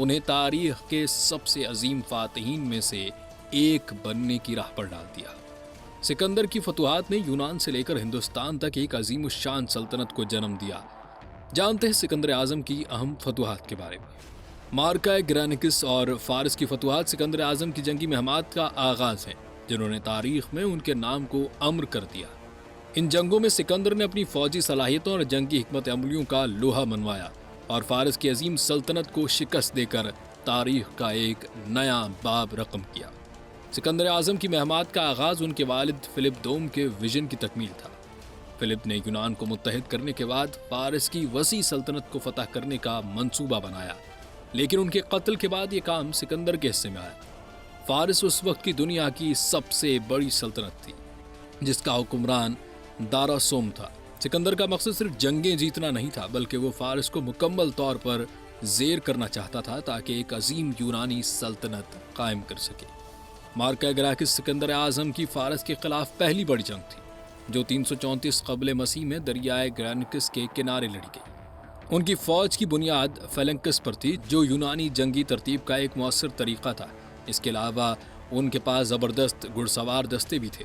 انہیں تاریخ کے سب سے عظیم فاتحین میں سے ایک بننے کی راہ پر ڈال دیا۔ سکندر کی فتوحات نے یونان سے لے کر ہندوستان تک ایک عظیم الشان سلطنت کو جنم دیا۔ جانتے ہیں سکندر اعظم کی اہم فتوحات کے بارے میں۔ مارکہ گرینکس اور فارس کی فتوحات سکندر اعظم کی جنگی مہمات کا آغاز ہے، جنہوں نے تاریخ میں ان کے نام کو امر کر دیا۔ ان جنگوں میں سکندر نے اپنی فوجی صلاحیتوں اور جنگی حکمت عملیوں کا لوہا منوایا اور فارس کی عظیم سلطنت کو شکست دے کر تاریخ کا ایک نیا باب رقم کیا۔ سکندر اعظم کی مہمات کا آغاز ان کے والد فلپ دوم کے ویژن کی تکمیل تھا۔ فلپ نے یونان کو متحد کرنے کے بعد فارس کی وسیع سلطنت کو فتح کرنے کا منصوبہ بنایا، لیکن ان کے قتل کے بعد یہ کام سکندر کے حصے میں آیا۔ فارس اس وقت کی دنیا کی سب سے بڑی سلطنت تھی، جس کا حکمران دارا سوم تھا۔ سکندر کا مقصد صرف جنگیں جیتنا نہیں تھا، بلکہ وہ فارس کو مکمل طور پر زیر کرنا چاہتا تھا تاکہ ایک عظیم یونانی سلطنت قائم کر سکے۔ مارکہ گراکس سکندر اعظم کی فارس کے خلاف پہلی بڑی جنگ تھی، جو 334 قبل مسیح میں دریائے گرینکس کے کنارے لڑی گئی۔ ان کی فوج کی بنیاد فیلنکس پر تھی، جو یونانی جنگی ترتیب کا ایک مؤثر طریقہ تھا۔ اس کے علاوہ ان کے پاس زبردست گھڑ سوار دستے بھی تھے،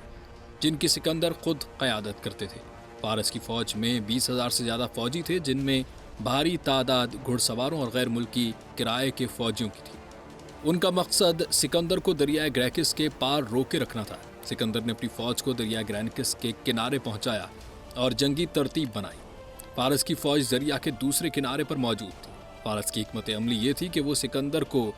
جن کی سکندر خود قیادت کرتے تھے۔ فارس کی فوج میں 20,000 سے زیادہ فوجی تھے، جن میں بھاری تعداد گھڑ سواروں اور غیر ملکی کرائے کے فوجیوں کی تھی۔ ان کا مقصد سکندر کو دریائے گریکس کے پار روکے رکھنا تھا۔ سکندر نے اپنی فوج کو دریائے گرینکس کے کنارے پہنچایا اور جنگی ترتیب بنائی۔ فارس کی فوج دریا کے دوسرے کنارے پر موجود تھی۔ فارس کی حکمت عملی یہ تھی کہ وہ سکندر کو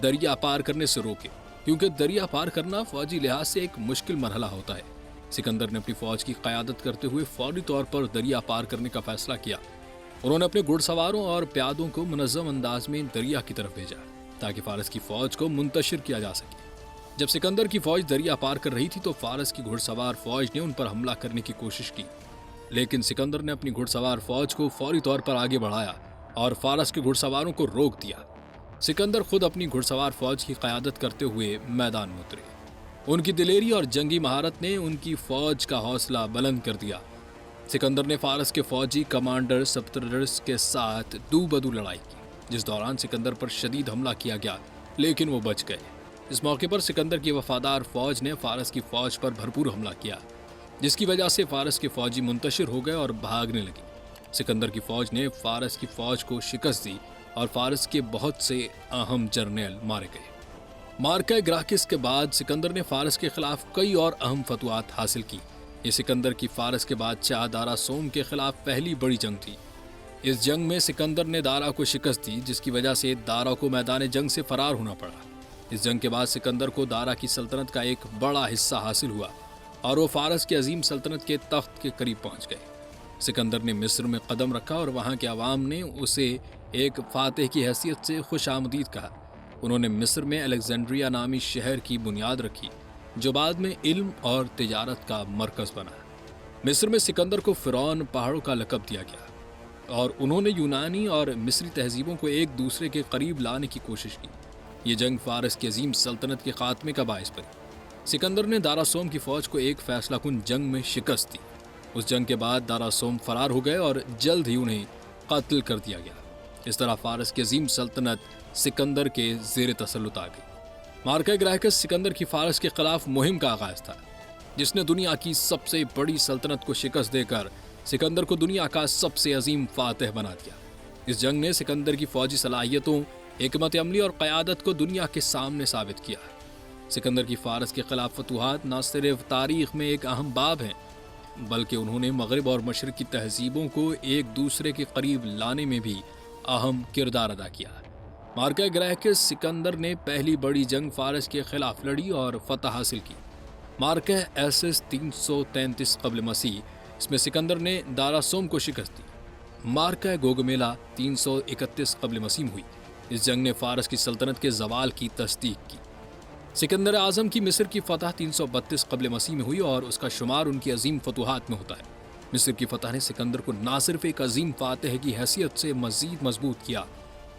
دریا پار کرنے سے روکے، کیونکہ دریا پار کرنا فوجی لحاظ سے ایک مشکل مرحلہ ہوتا ہے۔ سکندر نے اپنی فوج کی قیادت کرتے ہوئے فوری طور پر دریا پار کرنے کا فیصلہ کیا۔ انہوں نے اپنے گھڑ سواروں اور پیادوں کو منظم انداز میں دریا کی طرف بھیجا تاکہ فارس کی فوج کو منتشر کیا جا سکے۔ جب سکندر کی فوج دریا پار کر رہی تھی تو فارس کی گھڑ سوار فوج نے ان پر حملہ کرنے کی کوشش کی، لیکن سکندر نے اپنی گھڑ سوار فوج کو فوری طور پر آگے بڑھایا اور فارس کے گھڑ سواروں کو روک دیا۔ سکندر خود اپنی گھڑ سوار فوج کی قیادت کرتے ہوئے میدان میں اترے۔ ان کی دلیری اور جنگی مہارت نے ان کی فوج کا حوصلہ بلند کر دیا۔ سکندر نے فارس کے فوجی کمانڈر سپترس کے ساتھ دو بدو لڑائی کی، جس دوران سکندر پر شدید حملہ کیا گیا، لیکن وہ بچ گئے۔ اس موقع پر سکندر کی وفادار فوج نے فارس کی فوج پر بھرپور حملہ کیا، جس کی وجہ سے فارس کے فوجی منتشر ہو گئے اور بھاگنے لگے۔ سکندر کی فوج نے فارس کی فوج کو شکست دی اور فارس کے بہت سے اہم جرنیل مارے گئے۔ مارکہ گراکس کے بعد سکندر نے فارس کے خلاف کئی اور اہم فتوحات حاصل کی۔ یہ سکندر کی فارس کے بادشاہ دارا سوم کے خلاف پہلی بڑی جنگ تھی۔ اس جنگ میں سکندر نے دارا کو شکست دی، جس کی وجہ سے دارا کو میدان جنگ سے فرار ہونا پڑا۔ اس جنگ کے بعد سکندر کو دارا کی سلطنت کا ایک بڑا حصہ حاصل ہوا اور وہ فارس کی عظیم سلطنت کے تخت کے قریب پہنچ گئے۔ سکندر نے مصر میں قدم رکھا اور وہاں کے عوام نے اسے ایک فاتح کی حیثیت سے خوش آمدید کہا۔ انہوں نے مصر میں الیگزینڈریا نامی شہر کی بنیاد رکھی، جو بعد میں علم اور تجارت کا مرکز بنا۔ مصر میں سکندر کو فرعون پہاڑوں کا لقب دیا گیا اور انہوں نے یونانی اور مصری تہذیبوں کو ایک دوسرے کے قریب لانے کی کوشش کی۔ یہ جنگ فارس کی عظیم سلطنت کے خاتمے کا باعث بنی۔ سکندر نے دارا سوم کی فوج کو ایک فیصلہ کن جنگ میں شکست دی۔ اس جنگ کے بعد دارا سوم فرار ہو گئے اور جلد ہی انہیں قتل کر دیا گیا۔ اس طرح فارس کی عظیم سلطنت سکندر کے زیر تسلط آ گئی۔ مارکہ گراکس سکندر کی فارس کے خلاف مہم کا آغاز تھا، جس نے دنیا کی سب سے بڑی سلطنت کو شکست دے کر سکندر کو دنیا کا سب سے عظیم فاتح بنا دیا۔ اس جنگ نے سکندر کی فوجی صلاحیتوں، حکمت عملی اور قیادت کو دنیا کے سامنے ثابت کیا۔ سکندر کی فارس کے خلاف فتوحات نہ صرف تاریخ میں ایک اہم باب ہیں، بلکہ انہوں نے مغرب اور مشرق کی تہذیبوں کو ایک دوسرے کے قریب لانے میں بھی اہم کردار ادا کیا۔ مارکہ گراکس سکندر نے پہلی بڑی جنگ فارس کے خلاف لڑی اور فتح حاصل کی۔ مارکہ ایسس 333 قبل مسیح، اس میں سکندر نے دارا سوم کو شکست دی۔ مارکہ گوگمیلا 331 قبل مسیح ہوئی۔ اس جنگ نے فارس کی سلطنت کے زوال کی تصدیق کی۔ سکندر اعظم کی مصر کی فتح 332 قبل مسیح میں ہوئی اور اس کا شمار ان کی عظیم فتوحات میں ہوتا ہے۔ مصر کی فتح نے سکندر کو نہ صرف ایک عظیم فاتح کی حیثیت سے مزید مضبوط کیا،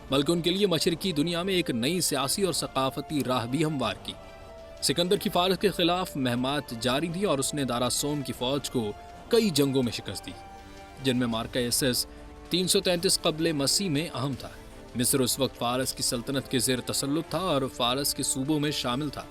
بلکہ ان کے لیے مشرقی دنیا میں ایک نئی سیاسی اور ثقافتی راہ بھی ہموار کی۔ سکندر کی فارس کے خلاف مہمات جاری تھی اور اس نے دارا سوم کی فوج کو کئی جنگوں میں شکست دی، جن میں مارکہ ایسس 333 قبل مسیح میں اہم تھا۔ مصر اس وقت فارس کی سلطنت کے زیر تسلط تھا اور فارس کے صوبوں میں شامل تھا۔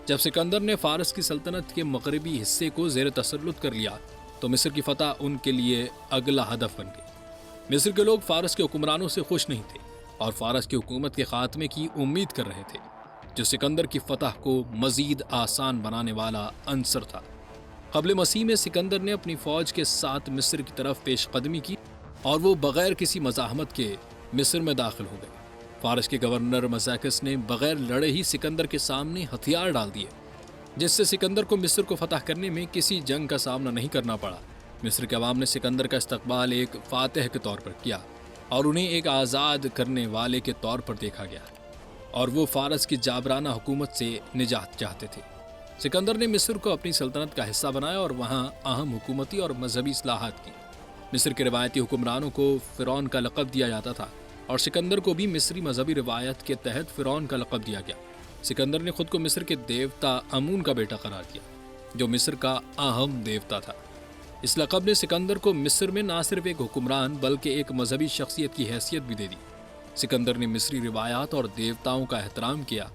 جب سکندر نے فارس کی سلطنت کے مغربی حصے کو زیر تسلط کر لیا تو مصر کی فتح ان کے لیے اگلا ہدف بن گئی۔ مصر کے لوگ فارس کے حکمرانوں سے خوش نہیں تھے اور فارس کی حکومت کے خاتمے کی امید کر رہے تھے، جو سکندر کی فتح کو مزید آسان بنانے والا عنصر تھا۔ قبل مسیح میں سکندر نے اپنی فوج کے ساتھ مصر کی طرف پیش قدمی کی اور وہ بغیر کسی مزاحمت کے مصر میں داخل ہو گئے۔ فارس کے گورنر مزاکس نے بغیر لڑے ہی سکندر کے سامنے ہتھیار ڈال دیے، جس سے سکندر کو مصر کو فتح کرنے میں کسی جنگ کا سامنا نہیں کرنا پڑا۔ مصر کے عوام نے سکندر کا استقبال ایک فاتح کے طور پر کیا اور انہیں ایک آزاد کرنے والے کے طور پر دیکھا گیا، اور وہ فارس کی جابرانہ حکومت سے نجات چاہتے تھے۔ سکندر نے مصر کو اپنی سلطنت کا حصہ بنایا اور وہاں اہم حکومتی اور مذہبی اصلاحات کی۔ مصر کے روایتی حکمرانوں کو فرعون کا لقب دیا جاتا تھا اور سکندر کو بھی مصری مذہبی روایت کے تحت فرعون کا لقب دیا گیا۔ سکندر نے خود کو مصر کے دیوتا امون کا بیٹا قرار دیا، جو مصر کا اہم دیوتا تھا۔ اس لقب نے سکندر کو مصر میں نہ صرف ایک حکمران بلکہ ایک مذہبی شخصیت کی حیثیت بھی دے دی۔ سکندر نے مصری روایات اور دیوتاؤں کا احترام کیا،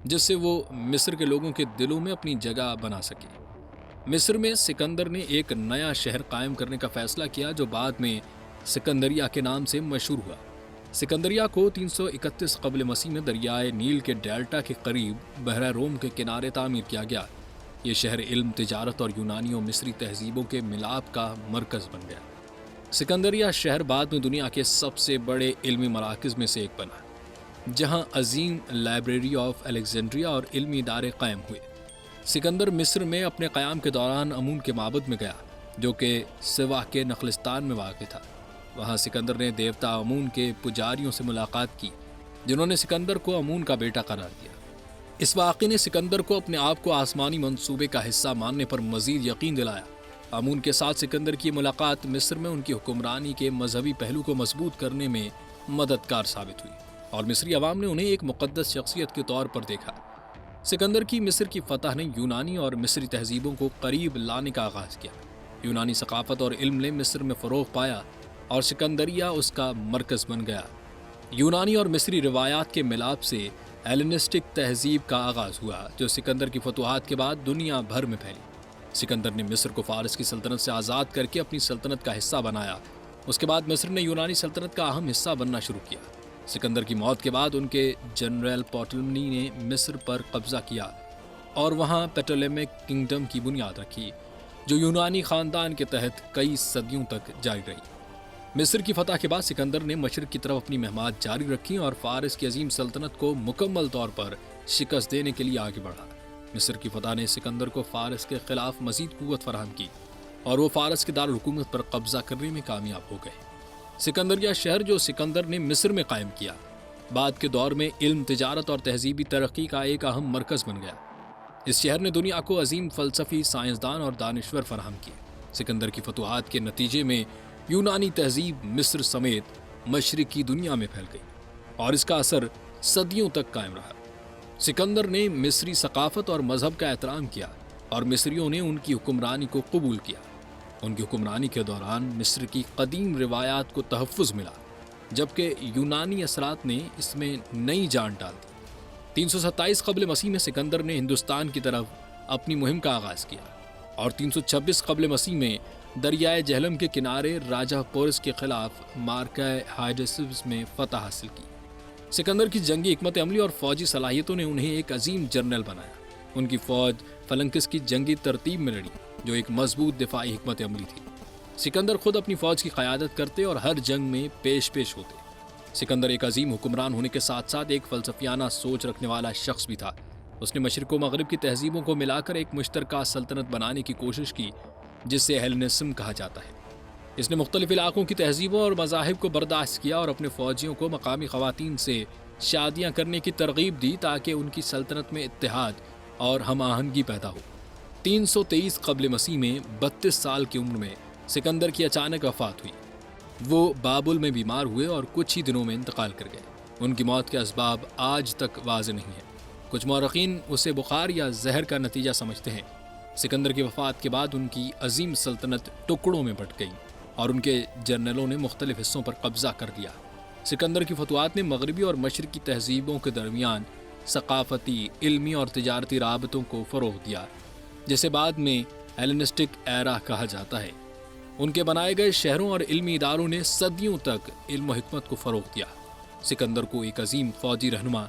جس سے وہ مصر کے لوگوں کے دلوں میں اپنی جگہ بنا سکے۔ مصر میں سکندر نے ایک نیا شہر قائم کرنے کا فیصلہ کیا جو بعد میں سکندریہ کے نام سے مشہور ہوا۔ سکندریہ کو 331 قبل مسیح میں دریائے نیل کے ڈیلٹا کے قریب بحیرہ روم کے کنارے تعمیر کیا گیا۔ یہ شہر علم، تجارت اور یونانی و مصری تہذیبوں کے ملاپ کا مرکز بن گیا۔ سکندریہ شہر بعد میں دنیا کے سب سے بڑے علمی مراکز میں سے ایک بنا، جہاں عظیم لائبریری آف الیگزینڈریا اور علمی ادارے قائم ہوئے۔ سکندر مصر میں اپنے قیام کے دوران امون کے معبد میں گیا، جو کہ سوا کے نخلستان میں واقع تھا۔ وہاں سکندر نے دیوتا امون کے پجاریوں سے ملاقات کی، جنہوں نے سکندر کو امون کا بیٹا قرار دیا۔ اس واقعے نے سکندر کو اپنے آپ کو آسمانی منصوبے کا حصہ ماننے پر مزید یقین دلایا۔ امون کے ساتھ سکندر کی ملاقات مصر میں ان کی حکمرانی کے مذہبی پہلو کو مضبوط کرنے میں مددگار ثابت ہوئی، اور مصری عوام نے انہیں ایک مقدس شخصیت کے طور پر دیکھا۔ سکندر کی مصر کی فتح نے یونانی اور مصری تہذیبوں کو قریب لانے کا آغاز کیا۔ یونانی ثقافت اور علم نے مصر میں فروغ پایا اور سکندریہ اس کا مرکز بن گیا۔ یونانی اور مصری روایات کے ملاپ سے ایلینسٹک تہذیب کا آغاز ہوا، جو سکندر کی فتوحات کے بعد دنیا بھر میں پھیلی۔ سکندر نے مصر کو فارس کی سلطنت سے آزاد کر کے اپنی سلطنت کا حصہ بنایا۔ اس کے بعد مصر نے یونانی سلطنت کا اہم حصہ بننا شروع کیا۔ سکندر کی موت کے بعد ان کے جنرل پٹولمی نے مصر پر قبضہ کیا اور وہاں پیٹولمیک کنگڈم کی بنیاد رکھی، جو یونانی خاندان کے تحت کئی صدیوں تک جاری رہی۔ مصر کی فتح کے بعد سکندر نے مشرق کی طرف اپنی مہمات جاری رکھی اور فارس کی عظیم سلطنت کو مکمل طور پر شکست دینے کے لیے آگے بڑھا۔ مصر کی فتح نے سکندر کو فارس کے خلاف مزید قوت فراہم کی اور وہ فارس کے دارالحکومت پر قبضہ کرنے میں کامیاب ہو گئے۔ سکندریہ شہر جو سکندر نے مصر میں قائم کیا، بعد کے دور میں علم، تجارت اور تہذیبی ترقی کا ایک اہم مرکز بن گیا۔ اس شہر نے دنیا کو عظیم فلسفی، سائنسدان اور دانشور فراہم کیے۔ سکندر کی فتوحات کے نتیجے میں یونانی تہذیب مصر سمیت مشرق کی دنیا میں پھیل گئی اور اس کا اثر صدیوں تک قائم رہا۔ سکندر نے مصری ثقافت اور مذہب کا احترام کیا اور مصریوں نے ان کی حکمرانی کو قبول کیا۔ ان کی حکمرانی کے دوران مصر کی قدیم روایات کو تحفظ ملا، جبکہ یونانی اثرات نے اس میں نئی جان ڈال دی۔ 327 قبل مسیح میں سکندر نے ہندوستان کی طرف اپنی مہم کا آغاز کیا اور 326 قبل مسیح میں دریائے جہلم کے کنارے راجہ پورس کے خلاف مارکہ ہائیڈیسس میں فتح حاصل کی۔ سکندر کی جنگی حکمت عملی اور فوجی صلاحیتوں نے انہیں ایک عظیم جنرل بنایا۔ ان کی فوج فلنکس کی جنگی ترتیب میں لڑی، جو ایک مضبوط دفاعی حکمت عملی تھی۔ سکندر خود اپنی فوج کی قیادت کرتے اور ہر جنگ میں پیش ہوتے۔ سکندر ایک عظیم حکمران ہونے کے ساتھ ساتھ ایک فلسفیانہ سوچ رکھنے والا شخص بھی تھا۔ اس نے مشرق و مغرب کی تہذیبوں کو ملا کر ایک مشترکہ سلطنت بنانے کی کوشش کی، جسے ہیلینزم کہا جاتا ہے۔ اس نے مختلف علاقوں کی تہذیبوں اور مذاہب کو برداشت کیا اور اپنے فوجیوں کو مقامی خواتین سے شادیاں کرنے کی ترغیب دی تاکہ ان کی سلطنت میں اتحاد اور ہم آہنگی پیدا ہو۔ 323 قبل مسیح میں 32 سال کی عمر میں سکندر کی اچانک وفات ہوئی۔ وہ بابل میں بیمار ہوئے اور کچھ ہی دنوں میں انتقال کر گئے۔ ان کی موت کے اسباب آج تک واضح نہیں ہیں۔ کچھ مورخین اسے بخار یا زہر کا نتیجہ سمجھتے ہیں۔ سکندر کی وفات کے بعد ان کی عظیم سلطنت ٹکڑوں میں بٹ گئی اور ان کے جنرلوں نے مختلف حصوں پر قبضہ کر لیا۔ سکندر کی فتوحات نے مغربی اور مشرقی تہذیبوں کے درمیان ثقافتی، علمی اور تجارتی رابطوں کو فروغ دیا، جسے بعد میں ہیلینسٹک ایرا کہا جاتا ہے۔ ان کے بنائے گئے شہروں اور علمی اداروں نے صدیوں تک علم و حکمت کو فروغ دیا۔ سکندر کو ایک عظیم فوجی رہنما،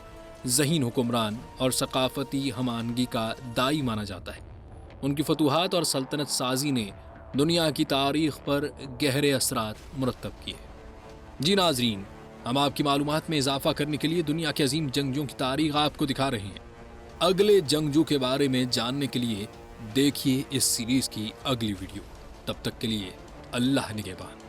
ذہین حکمران اور ثقافتی ہم آہنگی کا داعی مانا جاتا ہے۔ ان کی فتوحات اور سلطنت سازی نے دنیا کی تاریخ پر گہرے اثرات مرتب کیے۔ جی ناظرین، ہم آپ کی معلومات میں اضافہ کرنے کے لیے دنیا کے عظیم جنگجوؤں کی تاریخ آپ کو دکھا رہے ہیں۔ اگلے جنگجو کے بارے میں جاننے کے لیے دیکھیے اس سیریز کی اگلی ویڈیو۔ تب تک کے لیے اللہ نگہبان۔